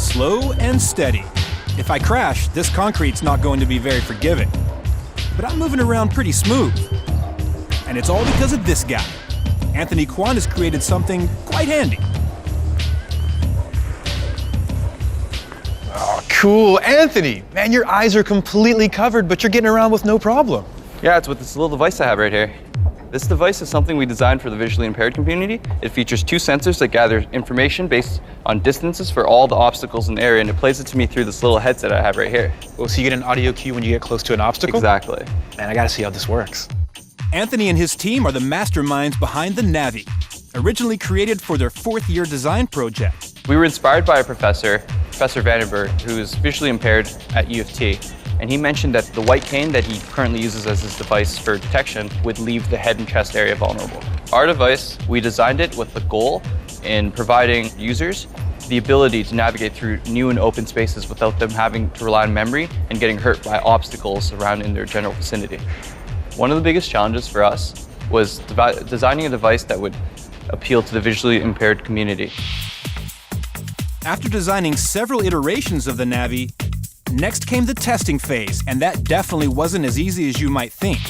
Slow and steady. If I crash, this concrete's not going to be very forgiving. But I'm moving around pretty smooth. And it's all because of this guy. Anthony Kwan has created something quite handy. Oh, cool. Anthony, man, your eyes are completely covered, but you're getting around with no problem. Yeah, it's with this little device I have right here. This device is something we designed for the visually impaired community. It features 2 sensors that gather information based on distances for all the obstacles in the area, and it plays it to me through this little headset I have right here. Oh, so you get an audio cue when you get close to an obstacle? Exactly. Man, I gotta see how this works. Anthony and his team are the masterminds behind the Navi, originally created for their 4th-year design project. We were inspired by a professor, Professor Vandenberg, who is visually impaired at U of T. And he mentioned that the white cane that he currently uses as his device for detection would leave the head and chest area vulnerable. Our device, we designed it with the goal in providing users the ability to navigate through new and open spaces without them having to rely on memory and getting hurt by obstacles around in their general vicinity. One of the biggest challenges for us was designing a device that would appeal to the visually impaired community. After designing several iterations of the Navi, next came the testing phase, and that definitely wasn't as easy as you might think.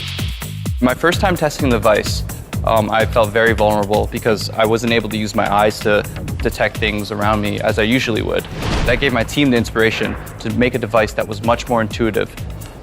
My first time testing the device, I felt very vulnerable because I wasn't able to use my eyes to detect things around me as I usually would. That gave my team the inspiration to make a device that was much more intuitive.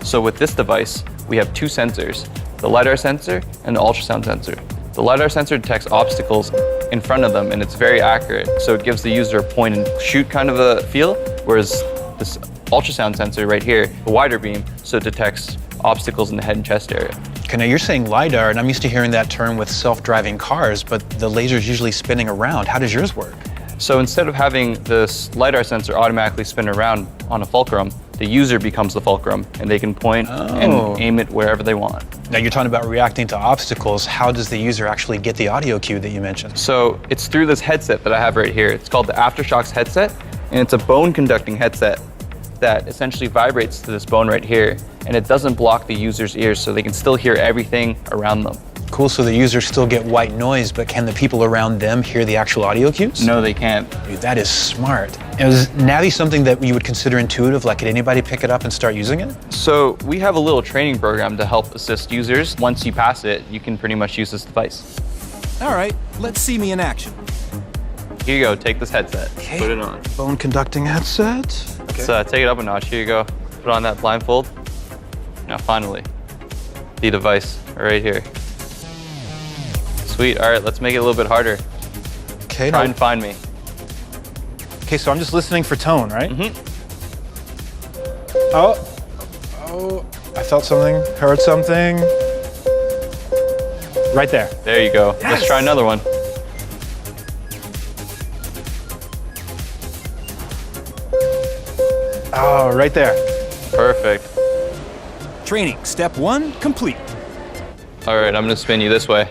So with this device, we have 2 sensors, the LiDAR sensor and the ultrasound sensor. The LiDAR sensor detects obstacles in front of them, and it's very accurate, so it gives the user a point and shoot kind of a feel, whereas this ultrasound sensor right here, a wider beam, so it detects obstacles in the head and chest area. Okay, now you're saying LiDAR, and I'm used to hearing that term with self-driving cars, but the laser's usually spinning around. How does yours work? So instead of having this LiDAR sensor automatically spin around on a fulcrum, the user becomes the fulcrum, and they can point and aim it wherever they want. Now you're talking about reacting to obstacles. How does the user actually get the audio cue that you mentioned? So it's through this headset that I have right here. It's called the Aftershocks headset, and it's a bone-conducting headset that essentially vibrates to this bone right here, and it doesn't block the user's ears, so they can still hear everything around them. Cool, so the users still get white noise, but can the people around them hear the actual audio cues? No, they can't. Dude, that is smart. And is Navi something that you would consider intuitive? Like, could anybody pick it up and start using it? So we have a little training program to help assist users. Once you pass it, you can pretty much use this device. All right, let's see me in action. Here you go, take this headset, Okay. put it on. Bone conducting headset. Okay. Let's take it up a notch. Here you go, put on that blindfold. Now finally, the device right here. Sweet, all right, let's make it a little bit harder. Okay, Try and find me. Okay, so I'm just listening for tone, right? Mm-hmm. Oh, I felt something, heard something. Right there. There you go. Yes. Let's try another one. Oh, right there. Perfect. Training step 1 complete. All right, I'm gonna spin you this way.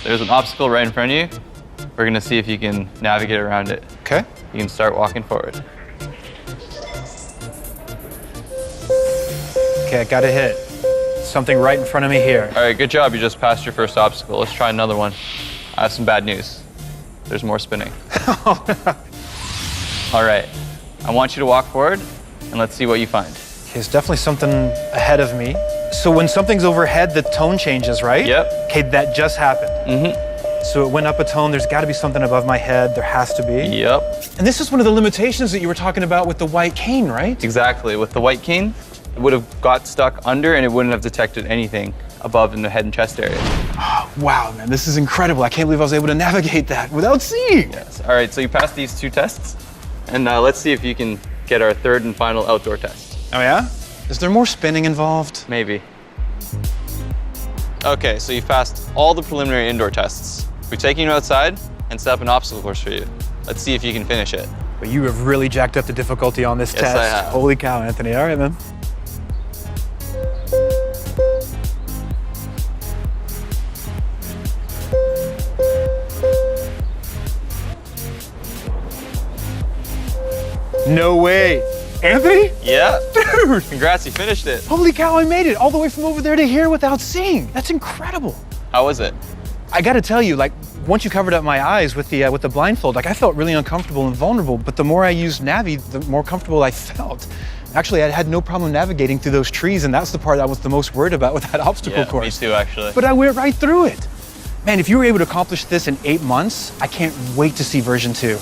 There's an obstacle right in front of you. We're gonna see if you can navigate around it. Okay. You can start walking forward. Okay, I got a hit. Something right in front of me here. All right, good job. You just passed your first obstacle. Let's try another one. I have some bad news. There's more spinning. All right, I want you to walk forward and let's see what you find. Okay, there's definitely something ahead of me. So when something's overhead, the tone changes, right? Yep. Okay, that just happened. Mm-hmm. So it went up a tone. There's got to be something above my head. There has to be. Yep. And this is one of the limitations that you were talking about with the white cane, right? Exactly. With the white cane, it would have got stuck under and it wouldn't have detected anything above in the head and chest area. Oh, wow, man, this is incredible. I can't believe I was able to navigate that without seeing. Yes. All right, so you passed these 2 tests, and let's see if you can get our 3rd and final outdoor test. Oh, yeah? Is there more spinning involved? Maybe. Okay, so you passed all the preliminary indoor tests. We're taking you outside and set up an obstacle course for you. Let's see if you can finish it. But you have really jacked up the difficulty on this Yes, test. I have. Holy cow, Anthony. All right, man. No way. Anthony? Yeah. Dude! Congrats, you finished it. Holy cow, I made it all the way from over there to here without seeing. That's incredible. How was it? I gotta tell you, like, once you covered up my eyes with the blindfold, like I felt really uncomfortable and vulnerable, but the more I used Navi, the more comfortable I felt. Actually, I had no problem navigating through those trees, and that's the part I was the most worried about with that obstacle course. Me too, actually. But I went right through it. Man, if you were able to accomplish this in 8 months, I can't wait to see version 2.